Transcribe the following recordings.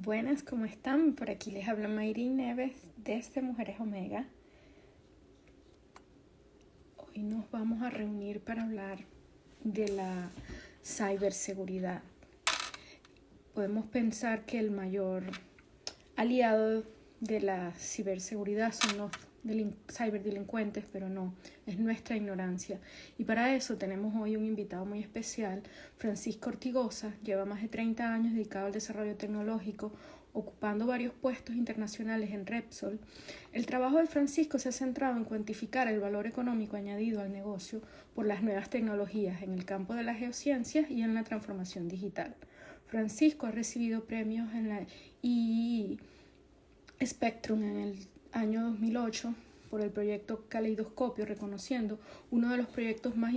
Buenas, ¿cómo están? Por aquí les habla Mayri Neves desde Mujeres Omega. Hoy nos vamos a reunir para hablar de la ciberseguridad. Podemos pensar que el mayor aliado de la ciberseguridad son los ciberdelincuentes, pero no, es nuestra ignorancia. Y para eso tenemos hoy un invitado muy especial, Francisco Ortigosa. Lleva más de 30 años dedicado al desarrollo tecnológico, ocupando varios puestos internacionales en Repsol. El trabajo de Francisco se ha centrado en cuantificar el valor económico añadido al negocio por las nuevas tecnologías en el campo de las geociencias y en la transformación digital. Francisco ha recibido premios en la II Spectrum en el año 2008 por el proyecto Caleidoscopio, reconociendo uno de los proyectos más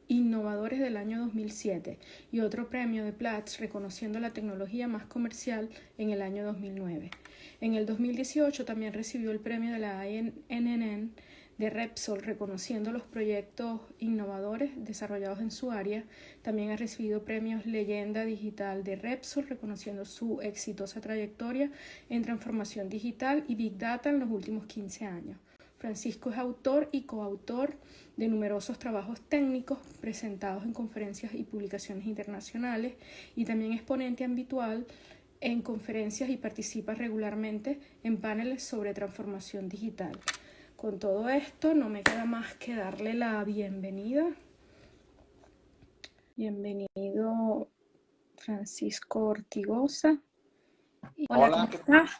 innovadores del año 2007, y otro premio de Platts reconociendo la tecnología más comercial en el año 2009. En el 2018 también recibió el premio de la INNN de Repsol, reconociendo los proyectos innovadores desarrollados en su área. También ha recibido premios Leyenda Digital de Repsol, reconociendo su exitosa trayectoria en transformación digital y Big Data en los últimos 15 años. Francisco es autor y coautor de numerosos trabajos técnicos presentados en conferencias y publicaciones internacionales, y también es ponente habitual en conferencias y participa regularmente en paneles sobre transformación digital. Con todo esto, no me queda más que darle la bienvenida. Bienvenido, Francisco Ortigosa. Hola, ¿Cómo estás?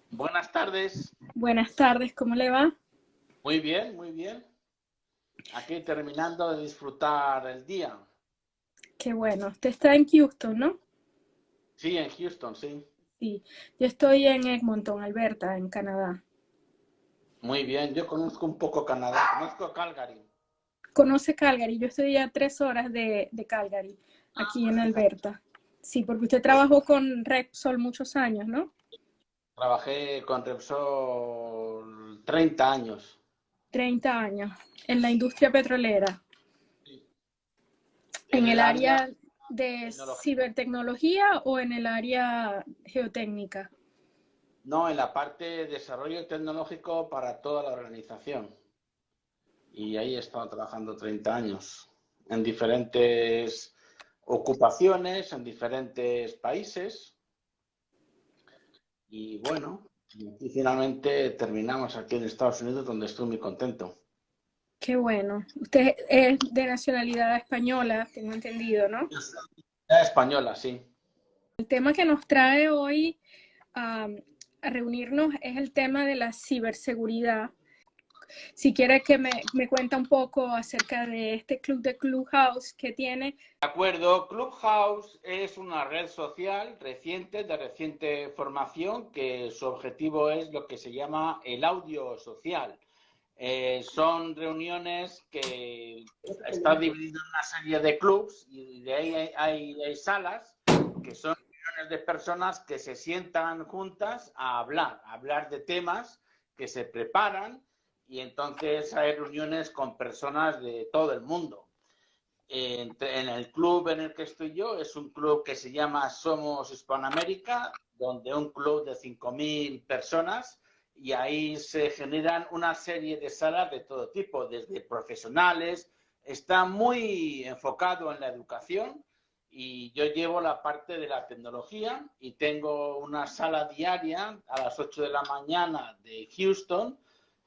buenas tardes. Buenas tardes, ¿cómo le va? Muy bien, muy bien. Aquí terminando de disfrutar el día. Qué bueno. Usted está en Houston, ¿no? Sí, en Houston, sí. Sí. Yo estoy en Edmonton, Alberta, en Canadá. Muy bien, yo conozco un poco Canadá, conozco Calgary. ¿Conoce Calgary? Yo estoy a 3 horas de Calgary, aquí en Fíjate, Alberta. Sí, porque usted trabajó con Repsol muchos años, ¿no? trabajé con Repsol 30 años. 30 años en la industria petrolera. Sí. En ¿En el el área área de tecnológica. cibertecnología o en el área geotécnica? No, en la parte de desarrollo tecnológico para toda la organización. Y ahí he estado trabajando 30 años en diferentes ocupaciones, en diferentes países. Y bueno, y finalmente terminamos aquí en Estados Unidos, donde estoy muy contento. Qué bueno. Usted es de nacionalidad española, tengo entendido, ¿no? Española, sí. El tema que nos trae hoy a reunirnos es el tema de la ciberseguridad. Si quiere que me cuenta un poco acerca de este club de Clubhouse que tiene. De acuerdo, Clubhouse es una red social reciente, de reciente formación, que su objetivo es lo que se llama el audio social. Son reuniones que está dividido en una serie de clubs, y de ahí hay salas que son reuniones de personas que se sientan juntas a hablar de temas que se preparan, y entonces hay reuniones con personas de todo el mundo. En el club en el que estoy yo es un club que se llama Somos Hispanoamérica, donde un club de 5.000 personas, y ahí se generan una serie de salas de todo tipo, desde profesionales. Está muy enfocado en la educación, y yo llevo la parte de la tecnología, y tengo una sala diaria a las 8 de la mañana de Houston,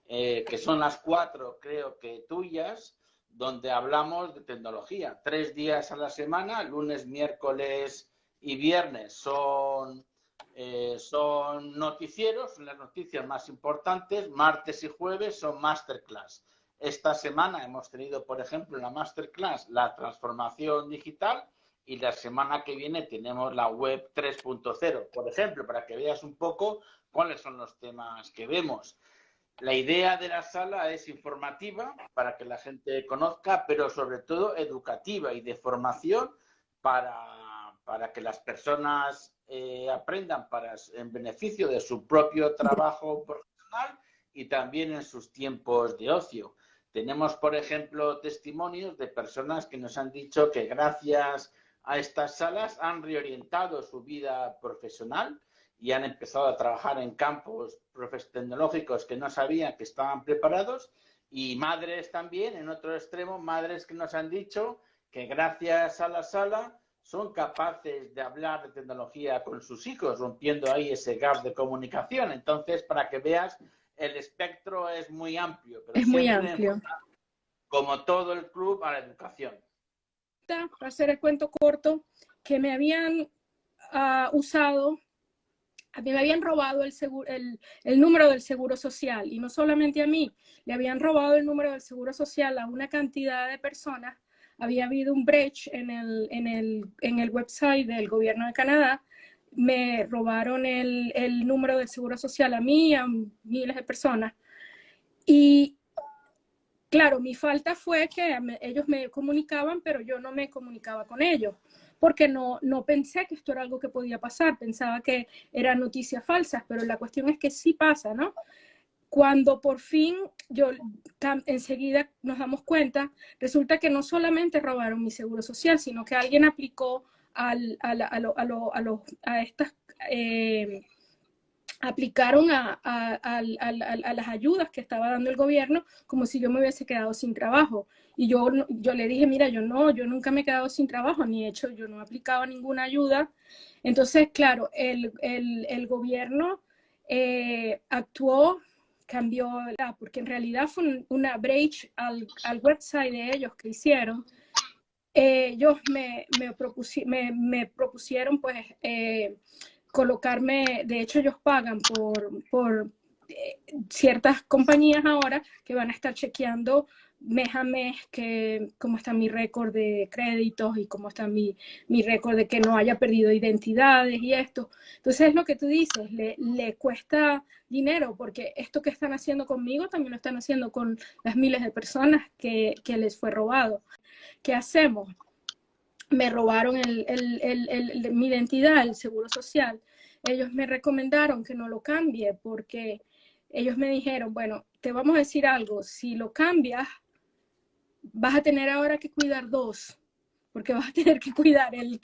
que son las 4 creo que tuyas, donde hablamos de tecnología. 3 días a la semana, lunes, miércoles y viernes son noticieros, son las noticias más importantes. Martes y jueves son masterclass. Esta semana hemos tenido, por ejemplo, en la masterclass la transformación digital, y la semana que viene tenemos la web 3.0, por ejemplo, para que veas un poco cuáles son los temas que vemos. La idea de la sala es informativa para que la gente conozca, pero sobre todo educativa y de formación para que las personas aprendan en beneficio de su propio trabajo profesional y también en sus tiempos de ocio. Tenemos, por ejemplo, testimonios de personas que nos han dicho que gracias a estas salas han reorientado su vida profesional, y han empezado a trabajar en campos tecnológicos que no sabían que estaban preparados, y madres también, en otro extremo, madres que nos han dicho que gracias a la sala son capaces de hablar de tecnología con sus hijos, rompiendo ahí ese gap de comunicación. Entonces, para que veas, el espectro es muy amplio, pero Es muy siempre amplio. enfocado, como todo el club, a la educación. Para hacer el cuento corto, que me habían usado, a mí me habían robado el número del seguro social, y no solamente a mí, le habían robado el número del seguro social a una cantidad de personas. Había habido un breach en el website del gobierno de Canadá. Me robaron el número del seguro social a mí y a miles de personas. Y claro, mi falta fue que ellos me comunicaban, pero yo no me comunicaba con ellos, porque no pensé que esto era algo que podía pasar. Pensaba que eran noticias falsas, pero la cuestión es que sí pasa, ¿no? Cuando por fin enseguida nos damos cuenta, resulta que no solamente robaron mi seguro social, sino que alguien aplicó aplicaron a las ayudas que estaba dando el gobierno como si yo me hubiese quedado sin trabajo. Y yo le dije, mira, yo nunca me he quedado sin trabajo, yo no he aplicado ninguna ayuda. Entonces, claro, el gobierno actuó, cambió, porque en realidad fue una breach al website de ellos que hicieron. Ellos me propusieron, pues, colocarme, de hecho ellos pagan por ciertas compañías ahora que van a estar chequeando mes a mes cómo está mi récord de créditos y cómo está mi récord de que no haya perdido identidades y esto. Entonces es lo que tú dices, le cuesta dinero, porque esto que están haciendo conmigo también lo están haciendo con las miles de personas que les fue robado. ¿Qué hacemos? Me robaron mi identidad, el seguro social. Ellos me recomendaron que no lo cambie, porque ellos me dijeron, bueno, te vamos a decir algo, si lo cambias, vas a tener ahora que cuidar dos, porque vas a tener que cuidar el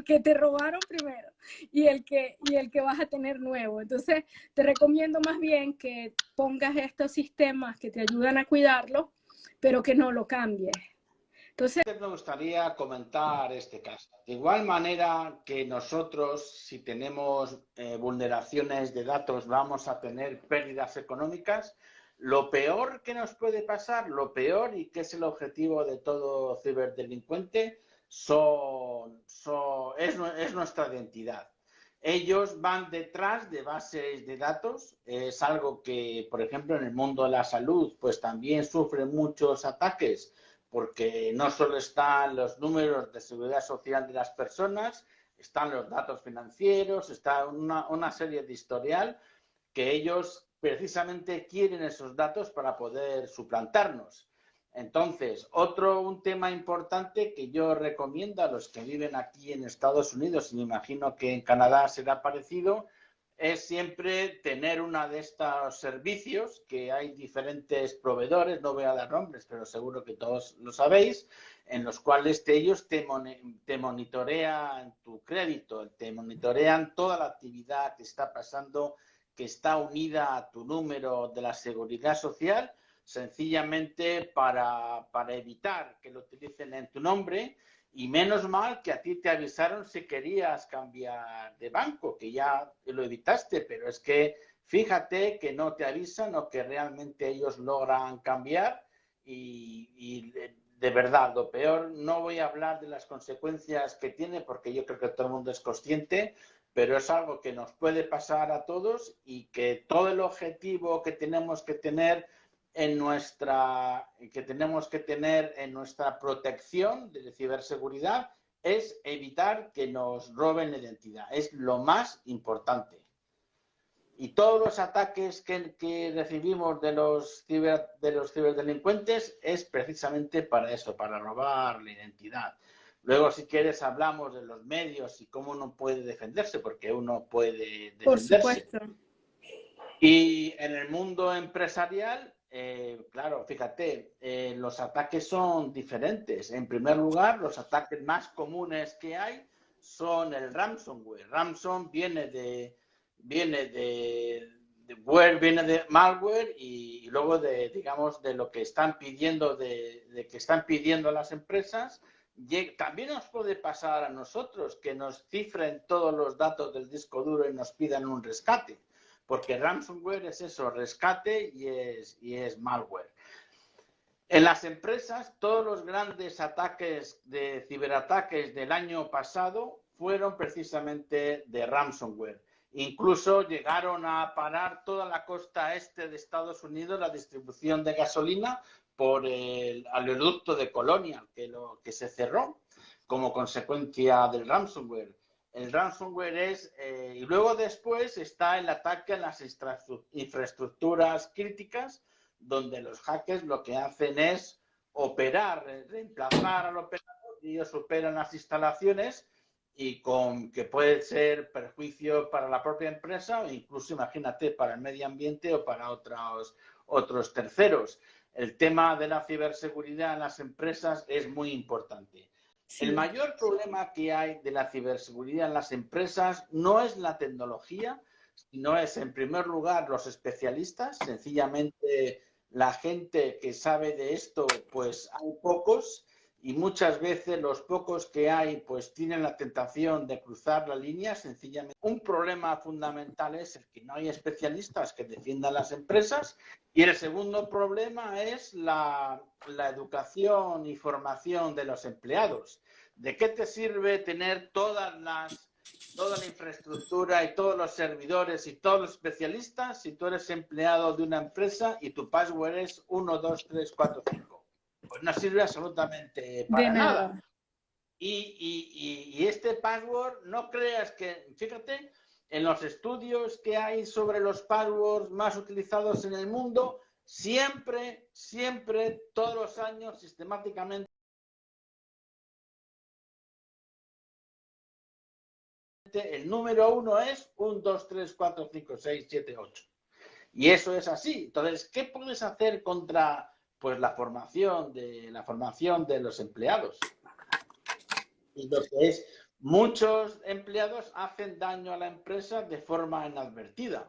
que te robaron primero y el que vas a tener nuevo. Entonces, te recomiendo más bien que pongas estos sistemas que te ayudan a cuidarlo, pero que no lo cambies. Entonces, Me gustaría comentar este caso. De igual manera que nosotros, si tenemos vulneraciones de datos, vamos a tener pérdidas económicas, lo peor que nos puede pasar, lo peor, y que es el objetivo de todo ciberdelincuente, es nuestra identidad. Ellos van detrás de bases de datos. Es algo que, por ejemplo, en el mundo de la salud, pues también sufren muchos ataques, porque no solo están los números de seguridad social de las personas, están los datos financieros, está una serie de historial que ellos precisamente quieren esos datos para poder suplantarnos. Entonces, un tema importante que yo recomiendo a los que viven aquí en Estados Unidos, y me imagino que en Canadá será parecido, es siempre tener una de estos servicios, que hay diferentes proveedores, no voy a dar nombres, pero seguro que todos lo sabéis, en los cuales ellos te monitorean tu crédito, te monitorean toda la actividad que está pasando, que está unida a tu número de la seguridad social, sencillamente para evitar que lo utilicen en tu nombre. Y menos mal que a ti te avisaron si querías cambiar de banco, que ya lo evitaste, pero es que fíjate que no te avisan o que realmente ellos logran cambiar y de verdad, lo peor, no voy a hablar de las consecuencias que tiene porque yo creo que todo el mundo es consciente, pero es algo que nos puede pasar a todos y que todo el objetivo que tenemos que tener en nuestra protección de ciberseguridad es evitar que nos roben la identidad. Es lo más importante. Y todos los ataques que recibimos de los ciberdelincuentes es precisamente para eso, para robar la identidad. Luego, si quieres, hablamos de los medios y cómo uno puede defenderse, porque uno puede defenderse. por supuesto. Y en el mundo empresarial, claro, fíjate, los ataques son diferentes. En primer lugar, los ataques más comunes que hay son el ransomware. Ransom viene viene de malware y luego digamos, de lo que están pidiendo, de que están pidiendo las empresas. También nos puede pasar a nosotros que nos cifren todos los datos del disco duro y nos pidan un rescate, porque ransomware es eso, rescate y es malware. En las empresas, todos los grandes ataques de ciberataques del año pasado fueron precisamente de ransomware. Incluso llegaron a parar toda la costa este de Estados Unidos la distribución de gasolina por el oleoducto de Colonial, que se cerró como consecuencia del ransomware. El ransomware y luego después está el ataque a las infraestructuras críticas, donde los hackers lo que hacen es operar, reemplazar al operador, y ellos operan las instalaciones y que puede ser perjuicio para la propia empresa o incluso, imagínate, para el medio ambiente o para otros terceros. El tema de la ciberseguridad en las empresas es muy importante. Sí. El mayor problema que hay de la ciberseguridad en las empresas no es la tecnología, sino es, en primer lugar, los especialistas. Sencillamente, la gente que sabe de esto, pues hay pocos, y muchas veces los pocos que hay pues tienen la tentación de cruzar la línea. Sencillamente, un problema fundamental es el que no hay especialistas que defiendan las empresas, y el segundo problema es la educación y formación de los empleados. ¿De qué te sirve tener toda la infraestructura y todos los servidores y todos los especialistas si tú eres empleado de una empresa y tu password es 1, 2, 3, 4, 5? Pues no sirve absolutamente para nada. Y este password, no creas que, fíjate, en los estudios que hay sobre los passwords más utilizados en el mundo, siempre, todos los años, sistemáticamente, el número 1 es 1, 2, 3, 4, 5, 6, 7, 8. Y eso es así. Entonces, ¿qué puedes hacer contra pues la formación de los empleados? Y lo que es, muchos empleados hacen daño a la empresa de forma inadvertida.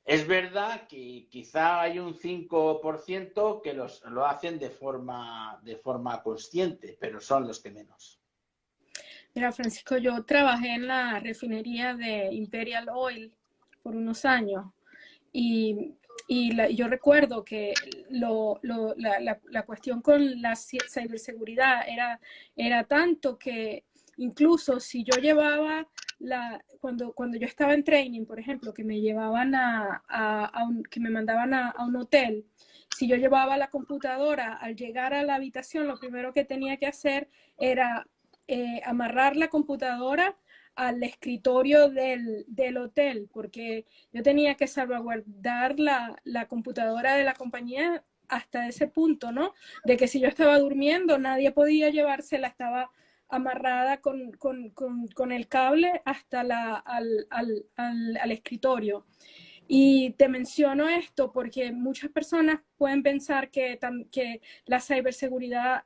Es verdad que quizá hay un 5% que lo hacen de forma consciente, pero son los que menos. Mira, Francisco, yo trabajé en la refinería de Imperial Oil por unos años y yo recuerdo que la cuestión con la ciberseguridad era tanto que incluso si yo llevaba cuando yo estaba en training, por ejemplo, que me llevaban que me mandaban a un hotel, si yo llevaba la computadora, al llegar a la habitación, lo primero que tenía que hacer era amarrar la computadora al escritorio del hotel, porque yo tenía que salvaguardar la computadora de la compañía hasta ese punto, ¿no? De que si yo estaba durmiendo, nadie podía llevársela, estaba amarrada con el cable hasta al escritorio. Y te menciono esto porque muchas personas pueden pensar que la ciberseguridad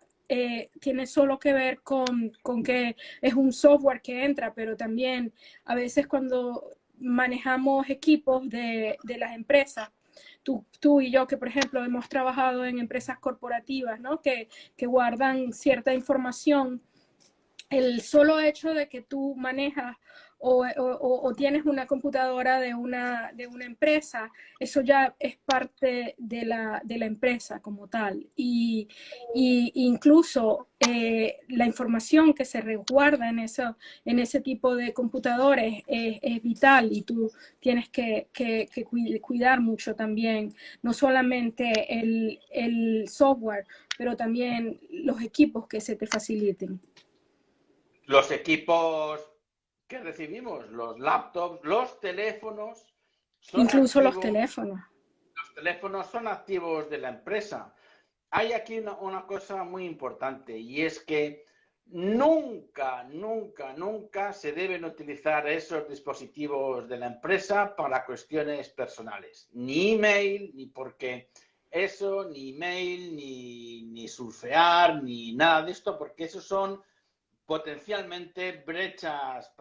tiene solo que ver con que es un software que entra, pero también a veces cuando manejamos equipos de las empresas, tú y yo que por ejemplo hemos trabajado en empresas corporativas, ¿no? que guardan cierta información, el solo hecho de que tú manejas o tienes una computadora de una empresa, eso ya es parte de la empresa como tal. Y incluso la información que se resguarda en ese tipo de computadores es vital, y tú tienes que cuidar mucho también, no solamente el software, pero también los equipos que se te faciliten. Los equipos que recibimos, los laptops, los teléfonos, incluso los teléfonos. Los teléfonos son activos de la empresa. Hay aquí una cosa muy importante, y es que nunca se deben utilizar esos dispositivos de la empresa para cuestiones personales. Ni email, ni porque eso, ni email, ni surfear, ni nada de esto, porque esos son potencialmente brechas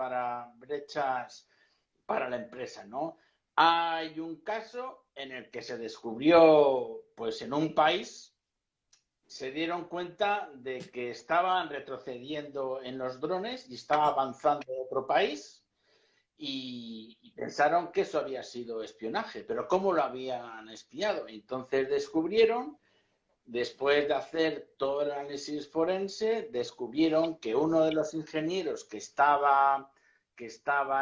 para la empresa, ¿no? Hay un caso en el que se descubrió, pues en un país, se dieron cuenta de que estaban retrocediendo en los drones y estaba avanzando a otro país y pensaron que eso había sido espionaje, pero ¿cómo lo habían espiado? Entonces descubrieron, después de hacer todo el análisis forense, descubrieron que uno de los ingenieros que estaba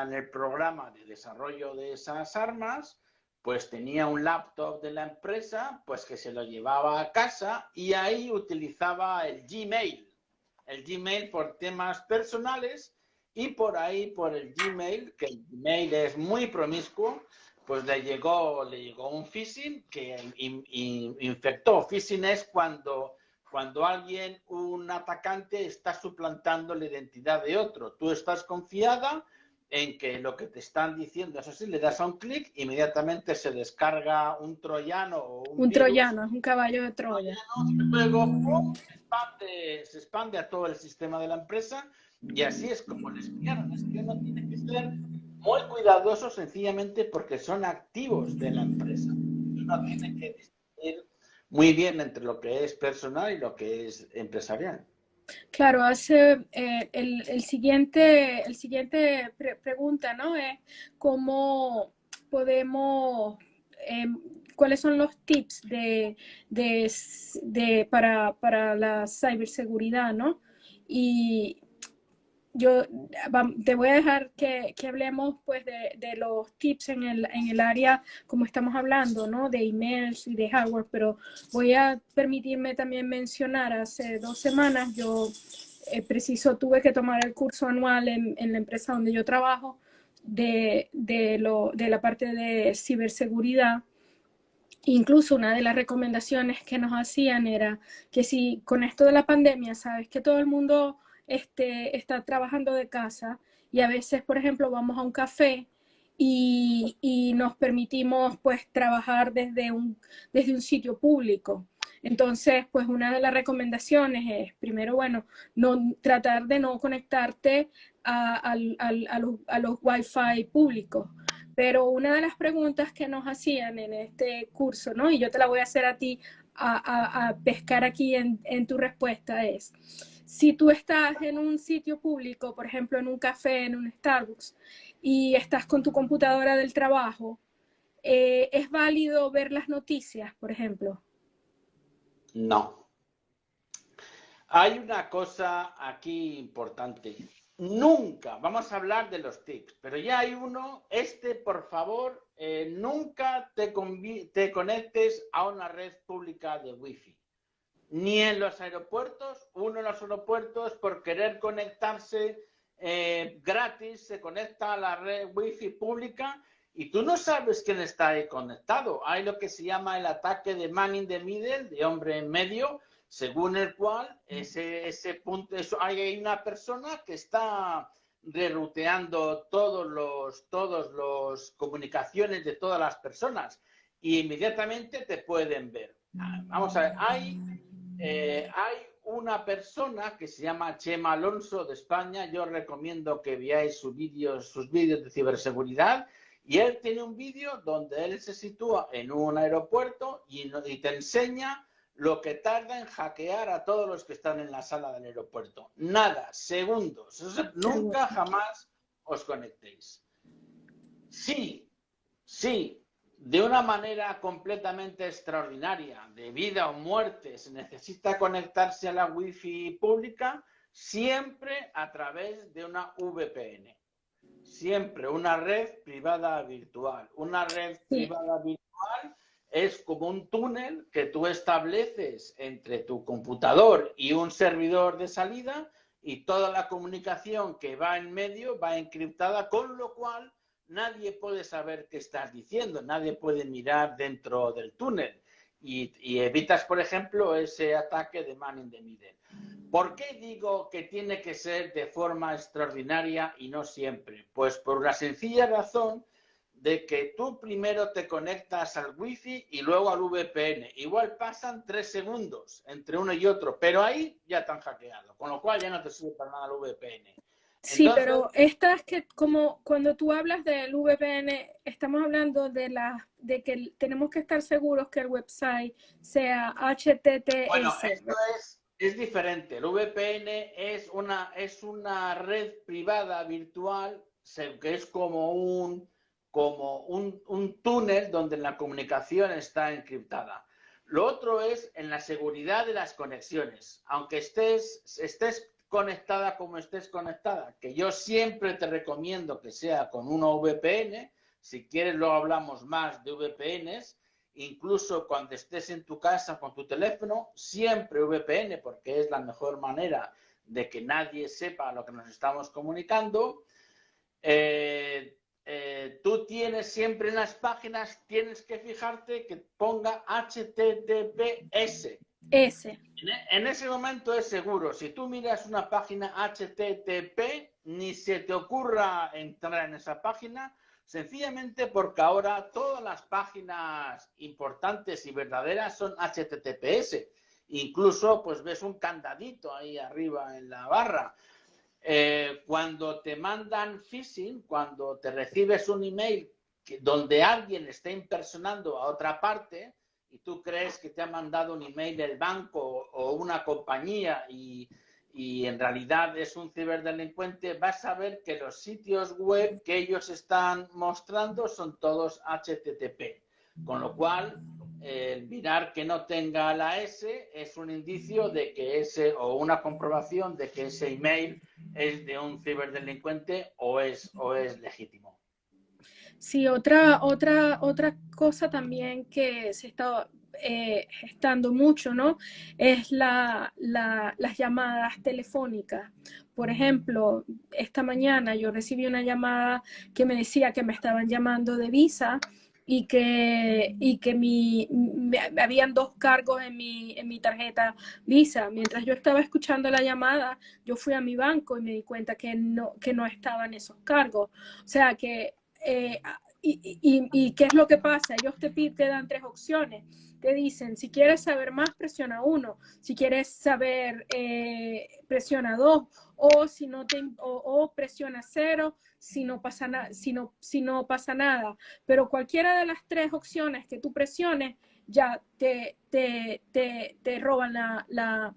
en el programa de desarrollo de esas armas, pues tenía un laptop de la empresa, pues que se lo llevaba a casa y ahí utilizaba el Gmail por temas personales y por ahí, por el Gmail, que el Gmail es muy promiscuo, pues le llegó un phishing que infectó. Phishing es cuando alguien, un atacante, está suplantando la identidad de otro. Tú estás confiada en que lo que te están diciendo es así, le das a un clic, inmediatamente se descarga un troyano o un Un virus, troyano, es un caballo de Troya. y luego ¡pum! Se expande a todo el sistema de la empresa y así es como le espiaron. Es que uno tiene que ser muy cuidadoso sencillamente porque son activos de la empresa. Uno tiene que distinguir muy bien entre lo que es personal y lo que es empresarial. Claro, hace el siguiente pregunta, ¿no? Es cómo podemos, cuáles son los tips para la ciberseguridad, ¿no? Y yo te voy a dejar que hablemos pues de los tips en el área como estamos hablando, ¿no? De emails y de hardware, pero voy a permitirme también mencionar, hace 2 semanas yo tuve que tomar el curso anual en la empresa donde yo trabajo de la parte de ciberseguridad. Incluso una de las recomendaciones que nos hacían era que si con esto de la pandemia, sabes que todo el mundo está trabajando de casa y a veces, por ejemplo, vamos a un café y nos permitimos pues trabajar desde un sitio público. Entonces, pues una de las recomendaciones es, primero, bueno, tratar de no conectarte a los Wi-Fi públicos. Pero una de las preguntas que nos hacían en este curso, ¿no? Y yo te la voy a hacer a ti a pescar aquí en tu respuesta es, si tú estás en un sitio público, por ejemplo, en un café, en un Starbucks, y estás con tu computadora del trabajo, ¿es válido ver las noticias, por ejemplo? No. Hay una cosa aquí importante. Nunca, vamos a hablar de los tips, pero ya hay uno, por favor, nunca te conectes a una red pública de Wi-Fi. Ni en los aeropuertos, uno en los aeropuertos por querer conectarse gratis, se conecta a la red Wi-Fi pública y tú no sabes quién está ahí conectado. Hay lo que se llama el ataque de man in the middle, de hombre en medio, según el cual ese punto, hay una persona que está reruteando todos los comunicaciones de todas las personas y inmediatamente te pueden ver. Vamos a ver, hay una persona que se llama Chema Alonso de España. Yo recomiendo que veáis sus vídeos de ciberseguridad. Y él tiene un vídeo donde él se sitúa en un aeropuerto y te enseña lo que tarda en hackear a todos los que están en la sala del aeropuerto. Nada, segundos. Nunca jamás os conectéis. Sí, de una manera completamente extraordinaria, de vida o muerte, se necesita conectarse a la Wi-Fi pública, siempre a través de una VPN. Siempre una red privada virtual. Una red Sí. privada virtual es como un túnel que tú estableces entre tu computador y un servidor de salida y toda la comunicación que va en medio va encriptada, con lo cual nadie puede saber qué estás diciendo, nadie puede mirar dentro del túnel y evitas, por ejemplo, ese ataque de man in the middle. ¿Por qué digo que tiene que ser de forma extraordinaria y no siempre? Pues por la sencilla razón de que tú primero te conectas al Wi-Fi y luego al VPN. Igual pasan 3 segundos entre uno y otro, pero ahí ya te han hackeado, con lo cual ya no te sirve para nada el VPN. Sí, Entonces, pero estas que como cuando tú hablas del VPN, estamos hablando de que tenemos que estar seguros que el website sea bueno, HTTPS. esto es diferente. El VPN es una red privada virtual que es como un túnel donde la comunicación está encriptada. Lo otro es en la seguridad de las conexiones. Aunque estés conectada como estés conectada, que yo siempre te recomiendo que sea con una VPN. Si quieres, luego hablamos más de VPNs. Incluso cuando estés en tu casa con tu teléfono, siempre VPN, porque es la mejor manera de que nadie sepa lo que nos estamos comunicando. Tú tienes siempre en las páginas, tienes que fijarte que ponga HTTPS. S. En ese momento es seguro. Si tú miras una página HTTP, ni se te ocurra entrar en esa página, sencillamente porque ahora todas las páginas importantes y verdaderas son HTTPS. Incluso, pues ves un candadito ahí arriba en la barra. Cuando te mandan phishing, cuando te recibes un email donde alguien está impersonando a otra parte y tú crees que te ha mandado un email del banco o una compañía y en realidad es un ciberdelincuente, vas a ver que los sitios web que ellos están mostrando son todos HTTP. Con lo cual, el mirar que no tenga la S es un indicio de que o una comprobación de que ese email es de un ciberdelincuente o es legítimo. Sí, otra cosa también que se está gestando mucho, ¿no? Es las llamadas telefónicas. Por ejemplo, esta mañana yo recibí una llamada que me decía que me estaban llamando de Visa y que habían dos cargos en mi tarjeta Visa. Mientras yo estaba escuchando la llamada, yo fui a mi banco y me di cuenta que no estaban esos cargos. O sea que y qué es lo que pasa, ellos te dan tres opciones, te dicen, si quieres saber más, presiona 1, si quieres saber, presiona 2, o si no o presiona 0 si no pasa si no pasa nada, pero cualquiera de las tres opciones que tú presiones ya te roban la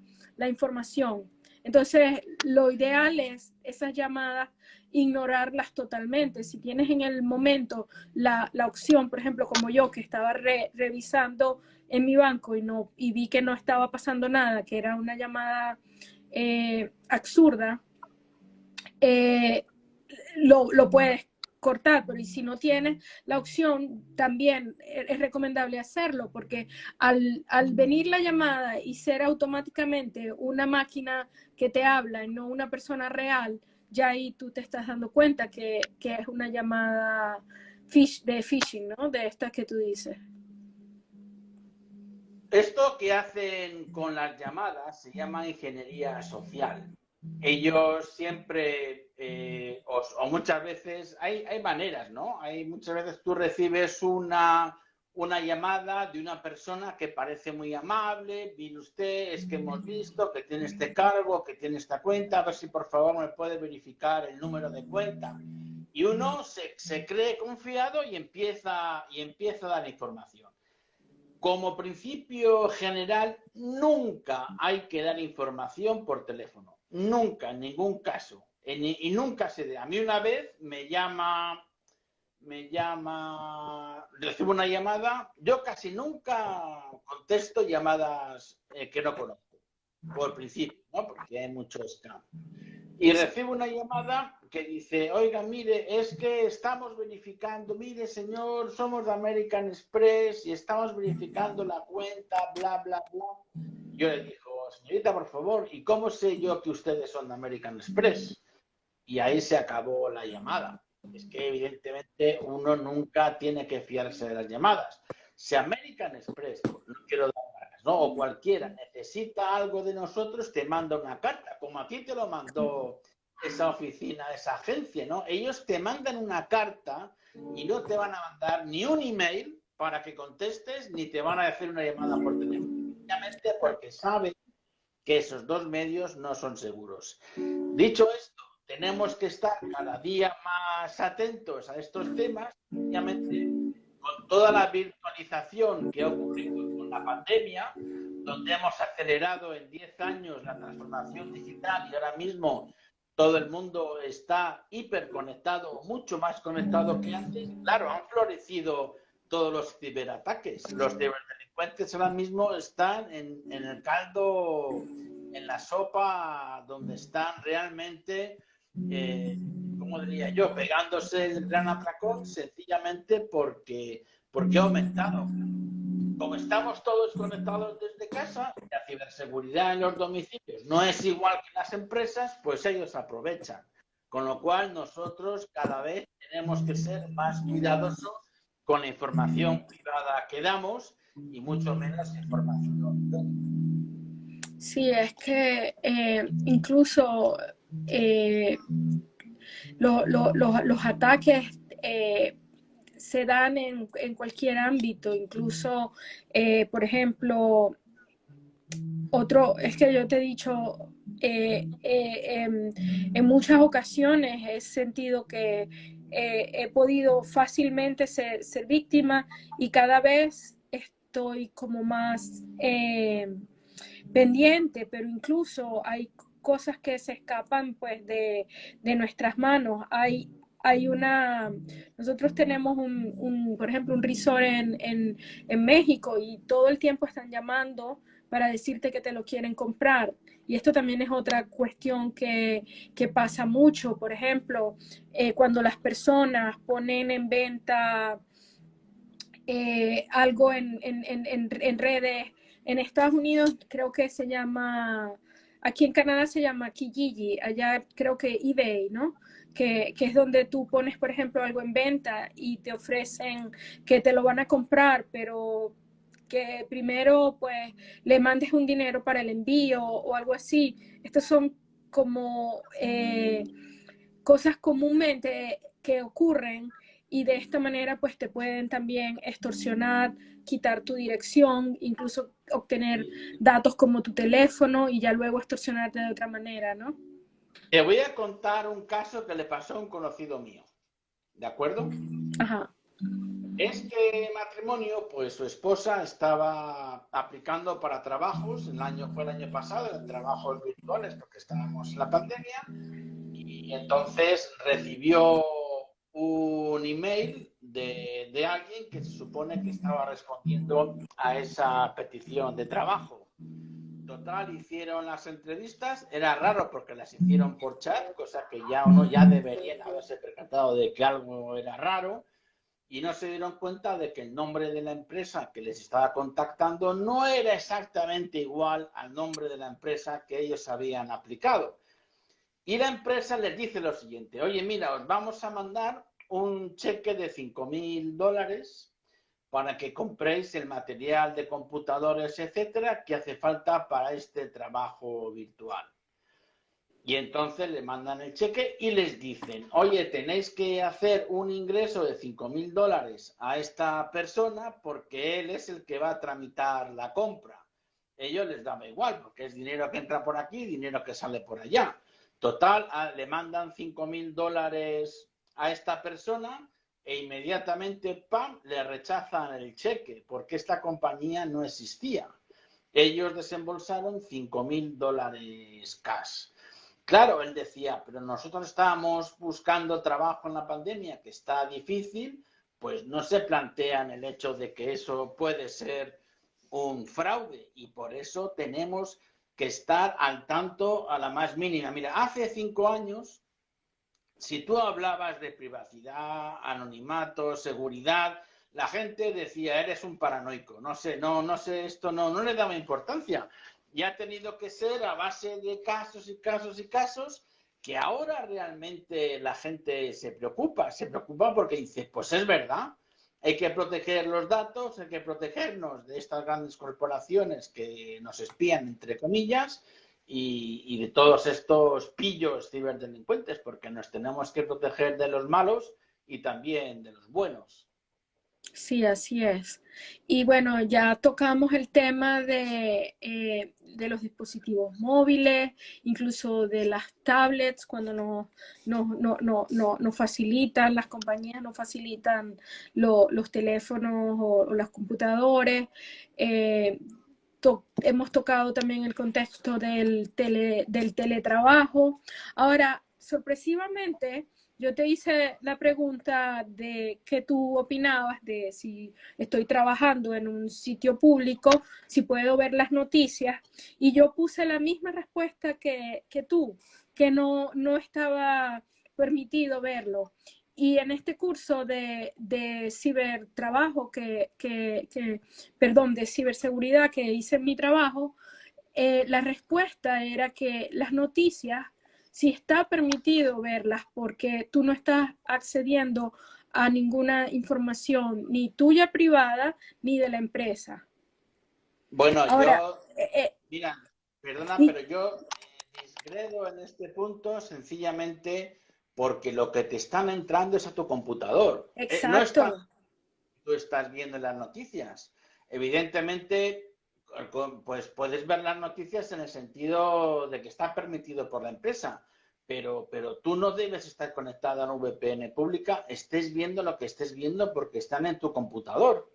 información. Entonces, lo ideal es esas llamadas ignorarlas totalmente. Si tienes en el momento la opción, por ejemplo, como yo, que estaba revisando en mi banco y vi que no estaba pasando nada, que era una llamada absurda, lo puedes cortar, pero y si no tienes la opción, también es recomendable hacerlo, porque al venir la llamada y ser automáticamente una máquina que te habla y no una persona real, ya ahí tú te estás dando cuenta que es una llamada de phishing, ¿no? De estas que tú dices. Esto que hacen con las llamadas se llama ingeniería social. Ellos siempre, o muchas veces, hay maneras, ¿no? Hay muchas veces tú recibes una llamada de una persona que parece muy amable, viene usted, es que hemos visto que tiene este cargo, que tiene esta cuenta, a ver si por favor me puede verificar el número de cuenta. Y uno se cree confiado y empieza a dar información. Como principio general, nunca hay que dar información por teléfono. Nunca, en ningún caso. Y nunca se dé. A mí una vez recibo una llamada. Yo casi nunca contesto llamadas que no conozco, por principio, ¿no? Porque hay muchos scam. Y recibo una llamada que dice, oiga, mire, es que estamos verificando, mire, señor, somos de American Express y estamos verificando la cuenta, bla, bla, bla. Yo le digo, señorita, por favor, ¿y cómo sé yo que ustedes son de American Express? Y ahí se acabó la llamada. Es que evidentemente uno nunca tiene que fiarse de las llamadas. Si American Express, no quiero dar marcas, ¿no? O cualquiera necesita algo de nosotros, te manda una carta, como a ti te lo mandó esa oficina, esa agencia, ¿no? Ellos te mandan una carta y no te van a mandar ni un email para que contestes, ni te van a hacer una llamada por teléfono. Obviamente porque saben que esos dos medios no son seguros. Dicho esto, tenemos que estar cada día más atentos a estos temas, obviamente con toda la virtualización que ha ocurrido con la pandemia, donde hemos acelerado en 10 años la transformación digital y ahora mismo todo el mundo está hiperconectado, mucho más conectado que antes. Claro, han florecido todos los ciberataques. Los ciberdelincuentes ahora mismo están en el caldo, en la sopa, donde están realmente, ¿cómo diría yo?, pegándose el gran atracón, sencillamente porque ha aumentado. Como estamos todos conectados desde casa, la ciberseguridad en los domicilios no es igual que en las empresas, pues ellos aprovechan. Con lo cual nosotros cada vez tenemos que ser más cuidadosos con la información privada que damos y mucho menos información. Sí, es que incluso los ataques se dan en cualquier ámbito, incluso, por ejemplo, otro, es que yo te he dicho, en muchas ocasiones he sentido que he podido fácilmente ser víctima y cada vez estoy como más pendiente, pero incluso hay cosas que se escapan pues de nuestras manos. Hay nosotros tenemos por ejemplo, un resort en México y todo el tiempo están llamando para decirte que te lo quieren comprar. Y esto también es otra cuestión que pasa mucho. Por ejemplo, cuando las personas ponen en venta algo en redes, en Estados Unidos creo que se llama, aquí en Canadá se llama Kijiji, allá creo que eBay, ¿no? Que es donde tú pones, por ejemplo, algo en venta y te ofrecen que te lo van a comprar, pero que primero pues le mandes un dinero para el envío o algo así. Estas son como cosas comúnmente que ocurren y de esta manera pues te pueden también extorsionar, quitar tu dirección, incluso obtener datos como tu teléfono y ya luego extorsionarte de otra manera, ¿no? Te voy a contar un caso que le pasó a un conocido mío, ¿de acuerdo? Ajá. Este matrimonio, pues su esposa estaba aplicando para trabajos, fue el año pasado, en trabajos virtuales, porque estábamos en la pandemia, y entonces recibió un email de alguien que se supone que estaba respondiendo a esa petición de trabajo. Total, hicieron las entrevistas, era raro porque las hicieron por chat, cosa que ya uno ya deberían haberse percatado de que algo era raro, y no se dieron cuenta de que el nombre de la empresa que les estaba contactando no era exactamente igual al nombre de la empresa que ellos habían aplicado. Y la empresa les dice lo siguiente: oye, mira, os vamos a mandar un cheque de $5.000 para que compréis el material de computadores, etcétera, que hace falta para este trabajo virtual. Y entonces le mandan el cheque y les dicen: oye, tenéis que hacer un ingreso de $5.000 a esta persona porque él es el que va a tramitar la compra. Ellos les daba igual porque es dinero que entra por aquí, dinero que sale por allá. Total, le mandan $5.000 a esta persona e inmediatamente, ¡pam!, le rechazan el cheque porque esta compañía no existía. Ellos desembolsaron $5.000 cash. Claro, él decía, pero nosotros estábamos buscando trabajo en la pandemia, que está difícil, pues no se plantean el hecho de que eso puede ser un fraude y por eso tenemos que estar al tanto a la más mínima. Mira, hace 5 años, si tú hablabas de privacidad, anonimato, seguridad, la gente decía, eres un paranoico, no sé, esto no le daba importancia. Y ha tenido que ser a base de casos y casos y casos que ahora realmente la gente se preocupa porque dice, pues es verdad, hay que proteger los datos, hay que protegernos de estas grandes corporaciones que nos espían, entre comillas, y de todos estos pillos ciberdelincuentes, porque nos tenemos que proteger de los malos y también de los buenos. Sí, así es. Y bueno, ya tocamos el tema de los dispositivos móviles, incluso de las tablets, cuando nos facilitan, las compañías nos facilitan los teléfonos o los computadores. Eh, Hemos tocado también el contexto del teletrabajo. Ahora, sorpresivamente, yo te hice la pregunta de qué tú opinabas de si estoy trabajando en un sitio público, si puedo ver las noticias, y yo puse la misma respuesta que tú, que no estaba permitido verlo. Y en este curso de cibertrabajo, perdón, de ciberseguridad que hice en mi trabajo, la respuesta era que las noticias, si está permitido verlas porque tú no estás accediendo a ninguna información, ni tuya privada, ni de la empresa. Bueno, Ahora, mira, perdona, y, pero yo discrepo en este punto sencillamente porque lo que te están entrando es a tu computador. No está, exacto, tú estás viendo las noticias. Evidentemente, pues puedes ver las noticias en el sentido de que está permitido por la empresa, pero tú no debes estar conectado a una VPN pública, estés viendo lo que estés viendo porque están en tu computador.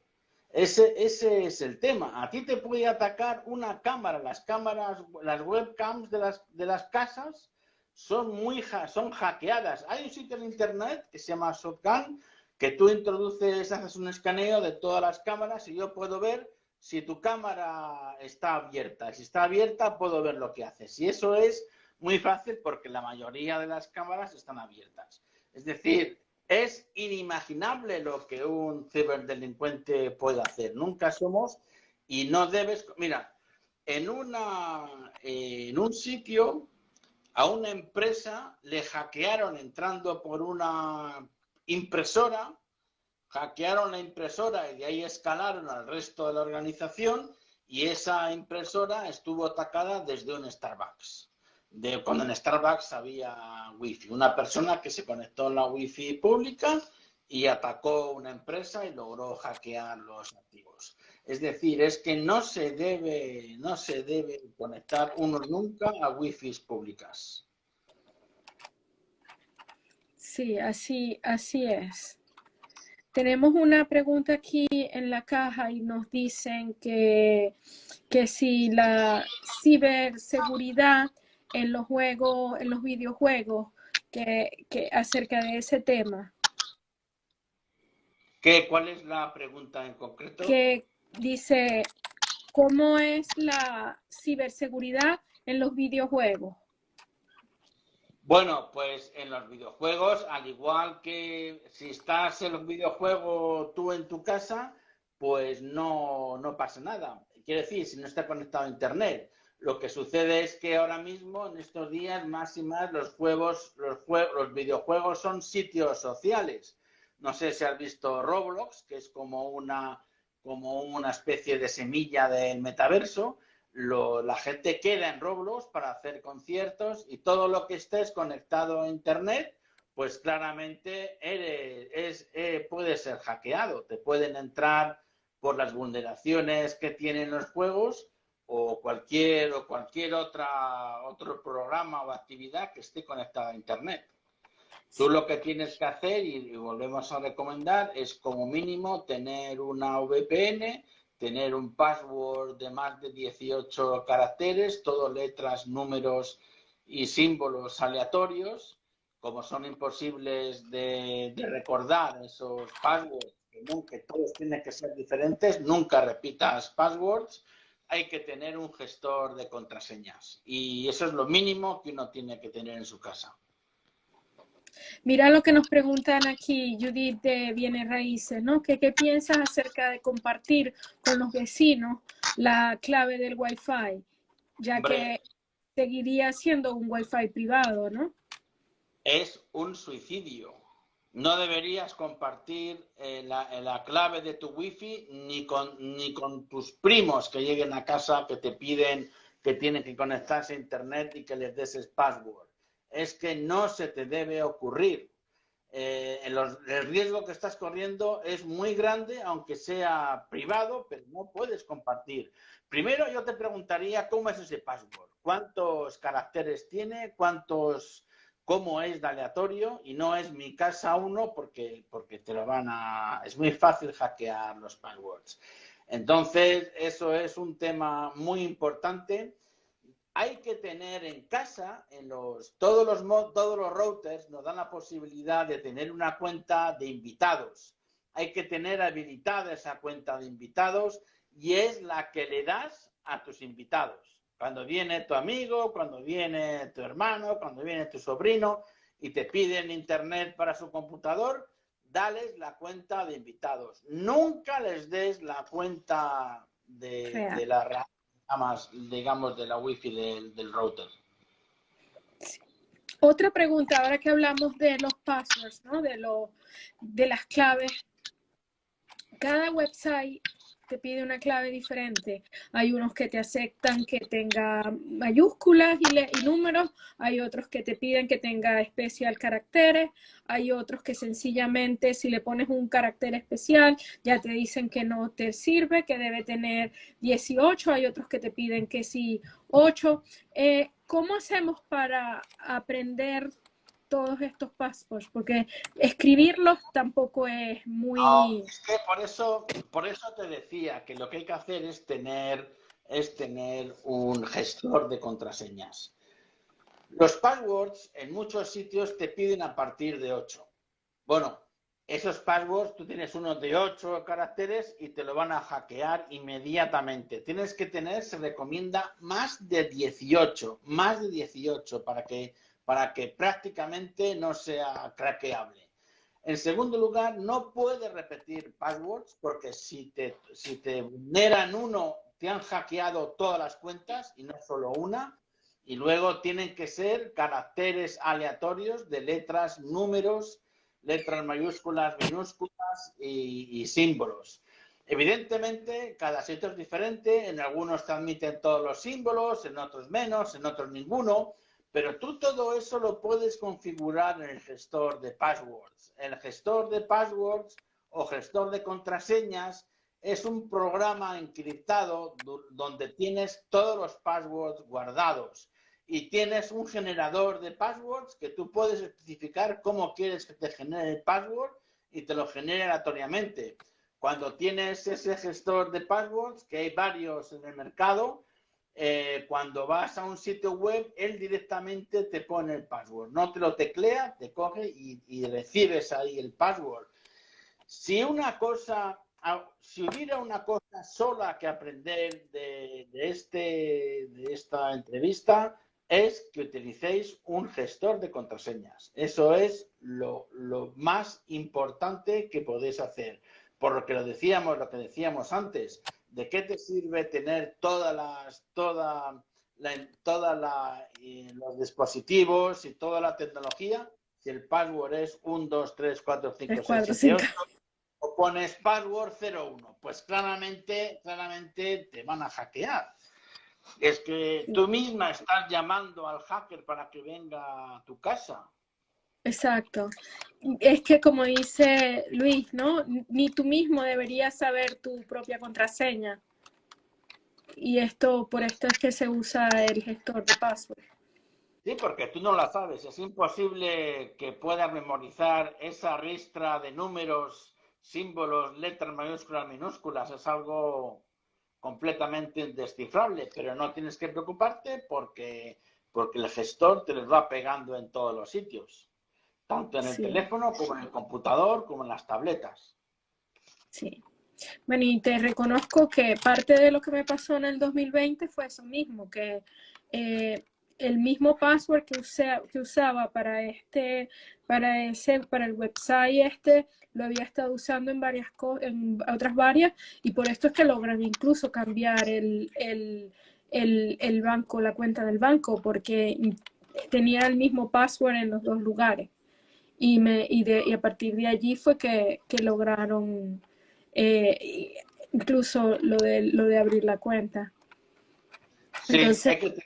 Ese es el tema. A ti te puede atacar una cámara. Las cámaras, las webcams de las casas son hackeadas. Hay un sitio en internet que se llama Shotgun, que tú introduces, haces un escaneo de todas las cámaras y yo puedo ver si tu cámara está abierta. Si está abierta, puedo ver lo que haces. Y eso es muy fácil porque la mayoría de las cámaras están abiertas. Es decir, es inimaginable lo que un ciberdelincuente puede hacer. Nunca somos y no debes... Mira, en un sitio a una empresa le hackearon entrando por una impresora, hackearon la impresora y de ahí escalaron al resto de la organización y esa impresora estuvo atacada desde un Starbucks. Cuando en Starbucks había wifi. Una persona que se conectó a la wifi pública y atacó una empresa y logró hackear los activos. Es decir, es que no se debe conectar uno nunca a wifis públicas. sí, así es. Tenemos una pregunta aquí en la caja y nos dicen que si la ciberseguridad en los juegos, en los videojuegos, que acerca de ese tema, ¿Cuál es la pregunta en concreto? que dice, ¿cómo es la ciberseguridad en los videojuegos? Bueno, pues en los videojuegos, al igual que si estás en los videojuegos tú en tu casa, pues no pasa nada. Quiero decir, si no está conectado a Internet. Lo que sucede es que ahora mismo, en estos días, más y más, los videojuegos son sitios sociales. No sé si has visto Roblox, que es como una especie de semilla del metaverso. La gente queda en Roblox para hacer conciertos y todo lo que estés conectado a Internet, pues claramente puede ser hackeado. Te pueden entrar por las vulneraciones que tienen los juegos o cualquier otro programa o actividad que esté conectada a Internet. Tú lo que tienes que hacer, y volvemos a recomendar, es como mínimo tener una VPN, tener un password de más de 18 caracteres, todo letras, números y símbolos aleatorios. Como son imposibles de recordar esos passwords, que todos tienen que ser diferentes, nunca repitas passwords, hay que tener un gestor de contraseñas. Y eso es lo mínimo que uno tiene que tener en su casa. Mira lo que nos preguntan aquí, Judith de Bienes Raíces, ¿no? ¿Qué piensas acerca de compartir con los vecinos la clave del Wi-Fi? Ya Hombre, que seguiría siendo un Wi-Fi privado, ¿no? es un suicidio. No deberías compartir la clave de tu wifi ni con tus primos que lleguen a casa que te piden que tienen que conectarse a internet y que les des el password. Es que no se te debe ocurrir. el riesgo que estás corriendo es muy grande, aunque sea privado, pero no puedes compartir. Primero yo te preguntaría cómo es ese password, cuántos caracteres tiene, cómo es de aleatorio, y no es mi casa uno porque te lo es muy fácil hackear los passwords. Entonces, eso es un tema muy importante. Hay que tener en casa, todos los routers nos dan la posibilidad de tener una cuenta de invitados. Hay que tener habilitada esa cuenta de invitados y es la que le das a tus invitados. Cuando viene tu amigo, cuando viene tu hermano, cuando viene tu sobrino y te piden internet para su computador, dales la cuenta de invitados. Nunca les des la cuenta de la digamos, de la wifi del router. Sí. Otra pregunta, ahora que hablamos de los passwords, ¿no? De las claves. Cada website te pide una clave diferente. Hay unos que te aceptan que tenga mayúsculas y números, hay otros que te piden que tenga especial caracteres, hay otros que sencillamente si le pones un carácter especial ya te dicen que no te sirve, que debe tener 18, hay otros que te piden que sí 8. ¿Cómo hacemos para aprender todos estos passwords? Porque escribirlos tampoco es muy... No, es que por eso te decía que lo que hay que hacer es tener un gestor de contraseñas. Los passwords en muchos sitios te piden a partir de 8. Bueno, esos passwords tú tienes uno de 8 caracteres y te lo van a hackear inmediatamente. Tienes que tener, se recomienda, más de 18 para que prácticamente no sea craqueable. En segundo lugar, no puedes repetir passwords porque si te vulneran uno, te han hackeado todas las cuentas y no solo una. Y luego tienen que ser caracteres aleatorios de letras, números, letras mayúsculas, minúsculas y símbolos. Evidentemente, cada sitio es diferente. En algunos te admiten todos los símbolos, en otros menos, en otros ninguno. Pero tú todo eso lo puedes configurar en el gestor de passwords. El gestor de passwords o gestor de contraseñas es un programa encriptado donde tienes todos los passwords guardados y tienes un generador de passwords que tú puedes especificar cómo quieres que te genere el password y te lo genere aleatoriamente. Cuando tienes ese gestor de passwords, que hay varios en el mercado, cuando vas a un sitio web, él directamente te pone el password. No te lo teclea, te coge y recibes ahí el password. Si hubiera una cosa sola que aprender de esta entrevista, es que utilicéis un gestor de contraseñas. Eso es lo más importante que podéis hacer. Por lo que lo que decíamos antes, ¿de qué te sirve tener los dispositivos y toda la tecnología si el password es 1, 2, 3, 4, 5, 6, 7, 8 o pones password 01? Pues claramente te van a hackear. Es que tú misma estás llamando al hacker para que venga a tu casa. Exacto. Es que como dice Luis, ¿no? Ni tú mismo deberías saber tu propia contraseña. Y por esto es que se usa el gestor de password. Sí, porque tú no la sabes. Es imposible que puedas memorizar esa ristra de números, símbolos, letras mayúsculas, minúsculas. Es algo completamente indescifrable, pero no tienes que preocuparte porque el gestor te los va pegando en todos los sitios. Tanto en el teléfono como en el computador, como en las tabletas. Sí. Bueno, y te reconozco que parte de lo que me pasó en el 2020 fue eso mismo, que el mismo password que usaba para el website lo había estado usando en otras varias, y por esto es que logran incluso cambiar el banco, la cuenta del banco, porque tenía el mismo password en los dos lugares. Y a partir de allí fue que lograron incluso lo de abrir la cuenta. Sí, entonces, hay que tener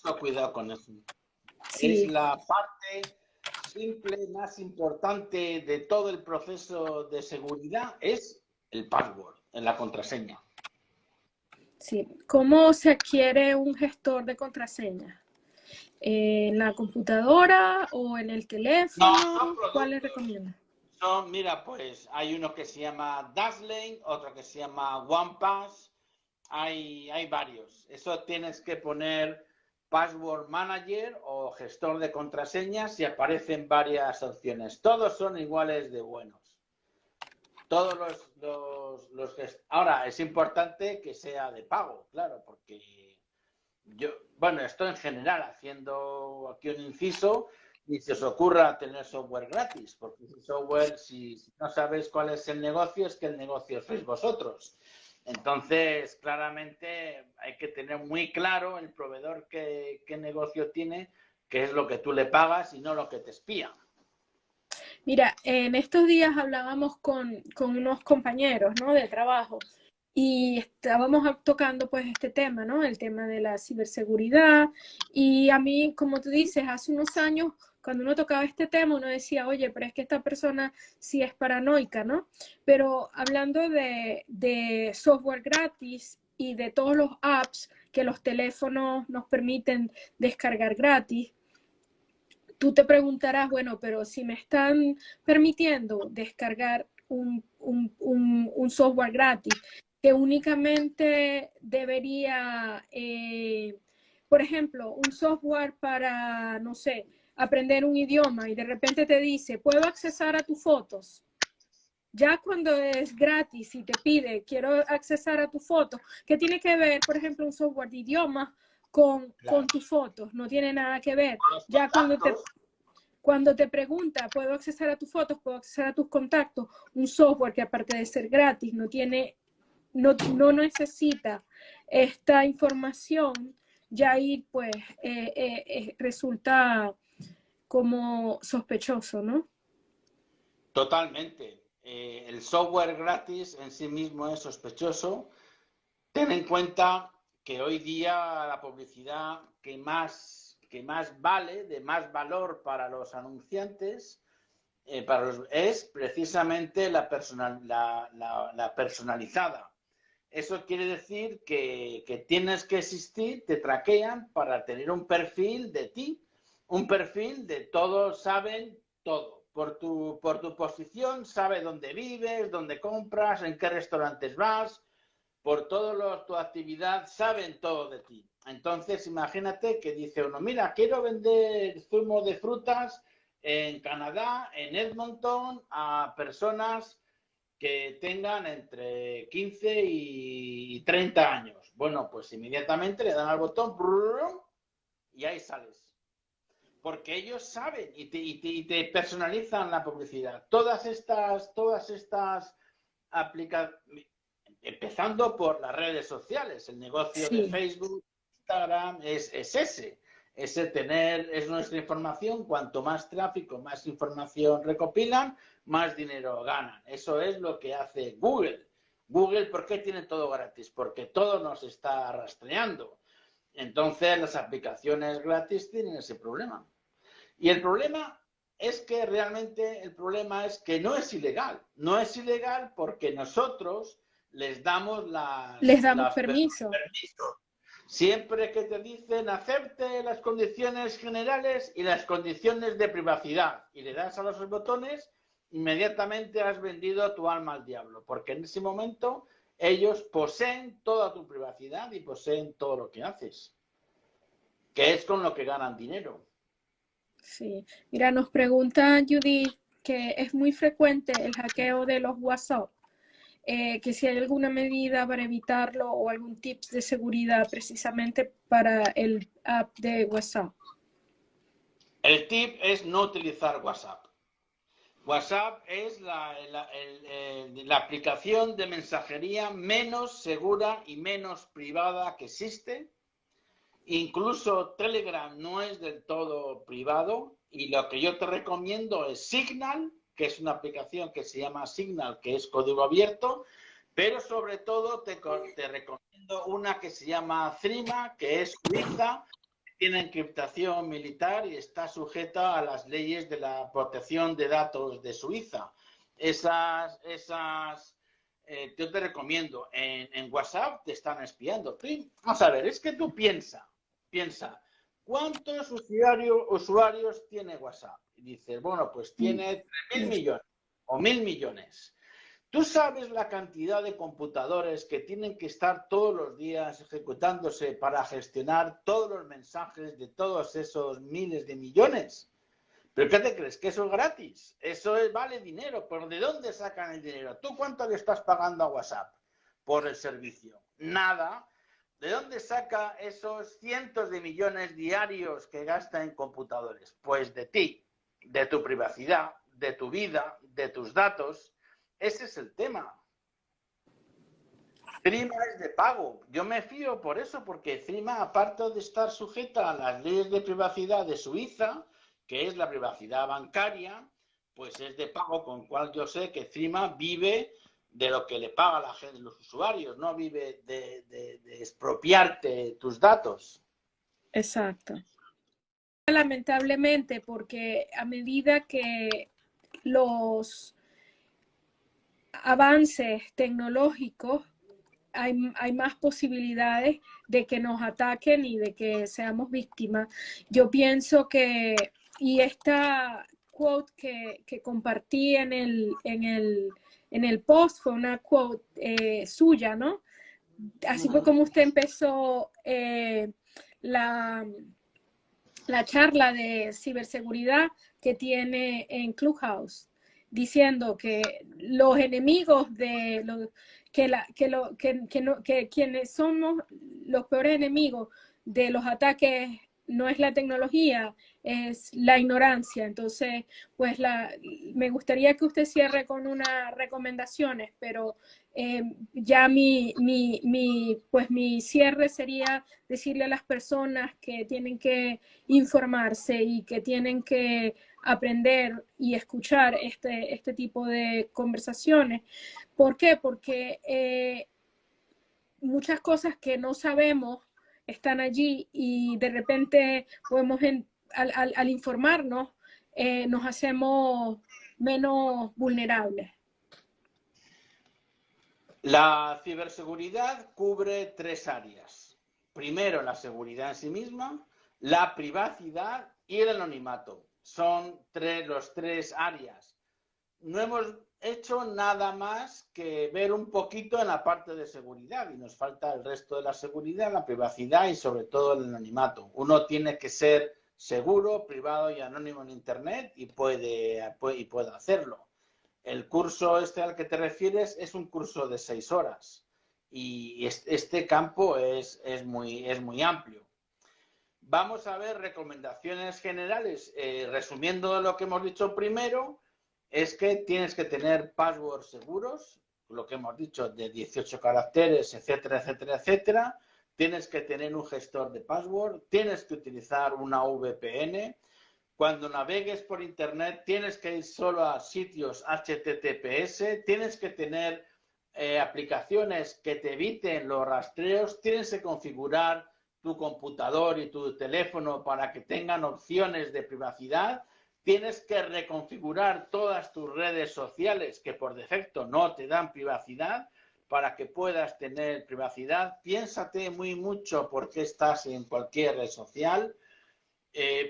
mucho cuidado con eso. Sí. Es la parte, simple, más importante de todo el proceso de seguridad es el password, en la contraseña. Sí. ¿Cómo se adquiere un gestor de contraseña? ¿En la computadora o en el No, teléfono? son ¿Cuál les productos. recomienda? Mira, pues hay uno que se llama Dashlane, otro que se llama OnePass. Hay varios. Eso tienes que poner Password Manager o gestor de contraseñas y aparecen varias opciones. Todos son iguales de buenos. Todos Ahora, es importante que sea de pago, claro, porque bueno, esto en general, haciendo aquí un inciso, ni se os ocurra tener software gratis, porque ese software, si no sabéis cuál es el negocio, es que el negocio sois vosotros. Entonces, claramente hay que tener muy claro el proveedor qué negocio tiene, qué es lo que tú le pagas y no lo que te espía. Mira, en estos días hablábamos con unos compañeros, ¿no? De trabajo y estábamos tocando pues este tema, ¿no? El tema de la ciberseguridad y a mí, como tú dices, hace unos años cuando uno tocaba este tema uno decía, oye, pero es que esta persona sí es paranoica, ¿no? Pero hablando de software gratis y de todos los apps que los teléfonos nos permiten descargar gratis, tú te preguntarás, bueno, pero si me están permitiendo descargar un software gratis que únicamente debería, por ejemplo, un software para, no sé, aprender un idioma y de repente te dice, ¿puedo accesar a tus fotos? Ya cuando es gratis y te pide, quiero accesar a tus fotos, ¿qué tiene que ver, por ejemplo, un software de idioma con tus fotos? No tiene nada que ver. Ya cuando te pregunta, ¿puedo acceder a tus fotos? ¿Puedo acceder a tus contactos? Un software que aparte de ser gratis, no necesita esta información, ya ahí pues resulta como sospechoso, ¿no? Totalmente. El software gratis en sí mismo es sospechoso. Ten en cuenta que hoy día la publicidad que más vale, de más valor para los anunciantes, es precisamente la personalizada. Eso quiere decir que tienes que existir, te traquean para tener un perfil de ti, un perfil de todos saben todo. Por tu posición sabe dónde vives, dónde compras, en qué restaurantes vas, por tu actividad, saben todo de ti. Entonces, imagínate que dice uno, mira, quiero vender zumo de frutas en Canadá, en Edmonton, a personas que tengan entre 15 y 30 años. Bueno, pues inmediatamente le dan al botón y ahí sales. Porque ellos saben y te personalizan la publicidad. Todas estas aplicaciones, empezando por las redes sociales, el negocio de Sí. Facebook, Instagram, es ese. Es nuestra información, cuanto más tráfico, más información recopilan, más dinero ganan. Eso es lo que hace Google. Google, ¿por qué tiene todo gratis? Porque todo nos está rastreando. Entonces, las aplicaciones gratis tienen ese problema. Y el problema es que realmente no es ilegal. No es ilegal porque nosotros les damos Les damos los permiso. permisos. Siempre que te dicen acepte las condiciones generales y las condiciones de privacidad y le das a los botones, inmediatamente has vendido tu alma al diablo, porque en ese momento ellos poseen toda tu privacidad y poseen todo lo que haces, que es con lo que ganan dinero. Sí. Mira, nos pregunta Judith que es muy frecuente el hackeo de los WhatsApp. Que si hay alguna medida para evitarlo o algún tips de seguridad precisamente para el app de WhatsApp. El tip es no utilizar WhatsApp. WhatsApp es la aplicación de mensajería menos segura y menos privada que existe. Incluso Telegram no es del todo privado y lo que yo te recomiendo es Signal, que es una aplicación que se llama Signal, que es código abierto, pero sobre todo te recomiendo una que se llama Threema, que es suiza, tiene encriptación militar y está sujeta a las leyes de la protección de datos de Suiza. Yo te recomiendo, en WhatsApp te están espiando. Vamos a ver, es que tú piensa, ¿cuántos usuarios tiene WhatsApp? Y dices, bueno, pues tiene 3.000 millones o 1.000 millones. ¿Tú sabes la cantidad de computadores que tienen que estar todos los días ejecutándose para gestionar todos los mensajes de todos esos miles de millones? ¿Pero qué te crees? ¿Que eso es gratis? Vale dinero. ¿Pero de dónde sacan el dinero? ¿Tú cuánto le estás pagando a WhatsApp por el servicio? Nada. ¿De dónde saca esos cientos de millones diarios que gasta en computadores? Pues de ti, de tu privacidad, de tu vida, de tus datos. Ese es el tema. Threema es de pago. Yo me fío por eso, porque Threema, aparte de estar sujeta a las leyes de privacidad de Suiza, que es la privacidad bancaria, pues es de pago, con cual yo sé que Threema vive de lo que le paga la gente, los usuarios, no vive de expropiarte tus datos. Exacto. Lamentablemente, porque a medida que los avances tecnológicos hay más posibilidades de que nos ataquen y de que seamos víctimas. Yo pienso que, y esta quote que compartí en el post fue una quote suya, ¿no? Así fue como usted empezó la charla de ciberseguridad que tiene en Clubhouse, diciendo que los enemigos de los quienes somos los peores enemigos de los ataques no es la tecnología, es la ignorancia. Entonces, pues me gustaría que usted cierre con unas recomendaciones, pero ya mi cierre sería decirle a las personas que tienen que informarse y que tienen que aprender y escuchar este tipo de conversaciones. ¿Por qué? Porque muchas cosas que no sabemos están allí y de repente podemos, al informarnos, nos hacemos menos vulnerables. La ciberseguridad cubre 3 áreas. Primero, la seguridad en sí misma, la privacidad y el anonimato. Son los 3 áreas. No hemos hecho nada más que ver un poquito en la parte de seguridad y nos falta el resto de la seguridad, la privacidad y sobre todo el anonimato. Uno tiene que ser seguro, privado y anónimo en Internet y puede hacerlo. El curso al que te refieres es un curso de 6 horas y este campo es muy amplio. Vamos a ver recomendaciones generales. Resumiendo lo que hemos dicho primero, es que tienes que tener passwords seguros, lo que hemos dicho, de 18 caracteres, etcétera, etcétera, etcétera. Tienes que tener un gestor de password, tienes que utilizar una VPN. Cuando navegues por Internet tienes que ir solo a sitios HTTPS, tienes que tener aplicaciones que te eviten los rastreos, tienes que configurar tu computador y tu teléfono para que tengan opciones de privacidad, tienes que reconfigurar todas tus redes sociales que por defecto no te dan privacidad para que puedas tener privacidad. Piénsate muy mucho por qué estás en cualquier red social.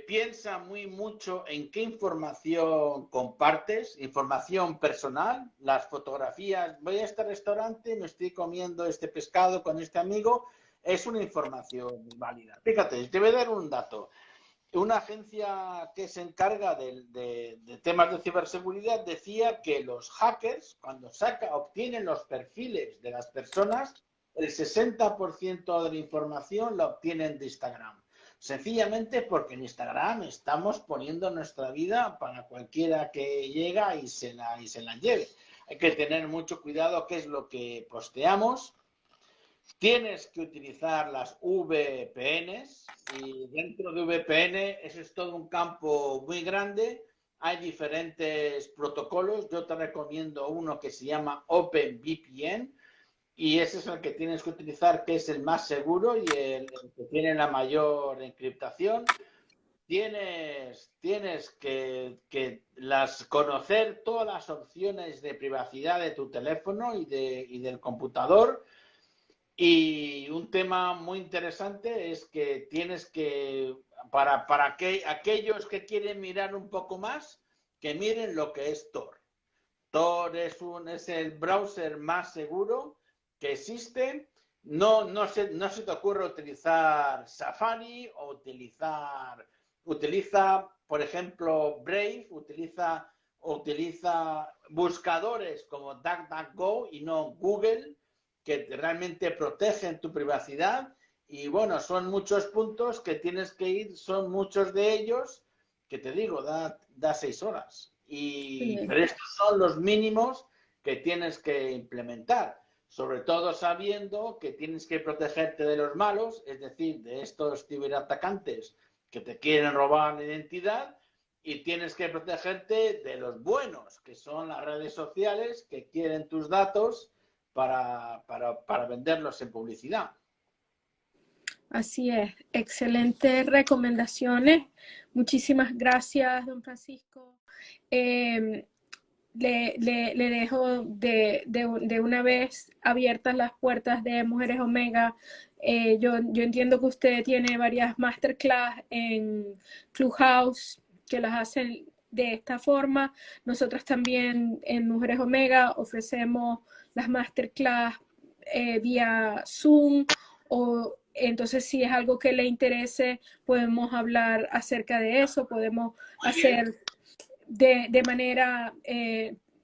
Piensa muy mucho en qué información compartes, información personal, las fotografías. Voy a este restaurante, me estoy comiendo este pescado con este amigo, es una información válida. Fíjate, te voy a dar un dato. Una agencia que se encarga de temas de ciberseguridad decía que los hackers, cuando obtienen los perfiles de las personas, el 60% de la información la obtienen de Instagram. Sencillamente porque en Instagram estamos poniendo nuestra vida para cualquiera que llega y se la lleve. Hay que tener mucho cuidado qué es lo que posteamos. Tienes que utilizar las VPNs y dentro de VPN eso es todo un campo muy grande. Hay diferentes protocolos. Yo te recomiendo uno que se llama OpenVPN. y ese es el que tienes que utilizar, que es el más seguro y el que tiene la mayor encriptación. Tienes que conocer todas las opciones de privacidad de tu teléfono y del computador. Y un tema muy interesante es que tienes que, para que aquellos que quieren mirar un poco más, que miren lo que es Tor. Tor es el browser más seguro que existe. No se te ocurre utilizar Safari o utiliza, por ejemplo, Brave, utiliza buscadores como DuckDuckGo y no Google, que realmente protegen tu privacidad. Y bueno, son muchos puntos que tienes que ir, son muchos de ellos que te digo, da 6 horas. Pero estos son los mínimos que tienes que implementar, sobre todo sabiendo que tienes que protegerte de los malos, es decir, de estos ciberatacantes que te quieren robar la identidad, y tienes que protegerte de los buenos, que son las redes sociales que quieren tus datos para venderlos en publicidad. Así es, excelentes recomendaciones. Muchísimas gracias, don Francisco. Le dejo de una vez abiertas las puertas de Mujeres Omega. Yo entiendo que usted tiene varias masterclass en Clubhouse que las hacen de esta forma. Nosotros también en Mujeres Omega ofrecemos las masterclass vía Zoom, o entonces si es algo que le interese podemos hablar acerca de eso, podemos hacer de manera,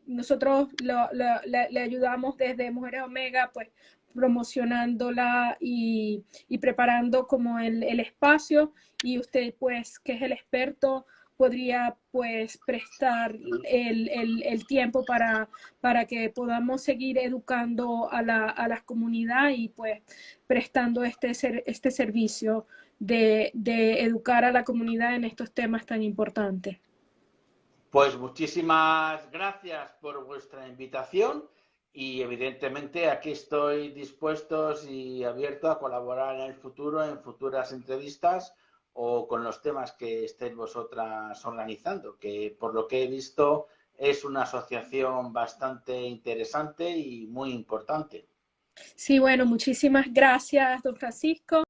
nosotros le ayudamos desde Mujeres Omega, pues promocionándola y preparando como el espacio, y usted pues que es el experto podría pues prestar el tiempo para que podamos seguir educando a la comunidad y pues prestando este servicio de educar a la comunidad en estos temas tan importantes. Pues muchísimas gracias por vuestra invitación y evidentemente aquí estoy dispuesto y abierto a colaborar en el futuro, en futuras entrevistas o con los temas que estéis vosotras organizando, que por lo que he visto es una asociación bastante interesante y muy importante. Sí, bueno, muchísimas gracias, don Francisco.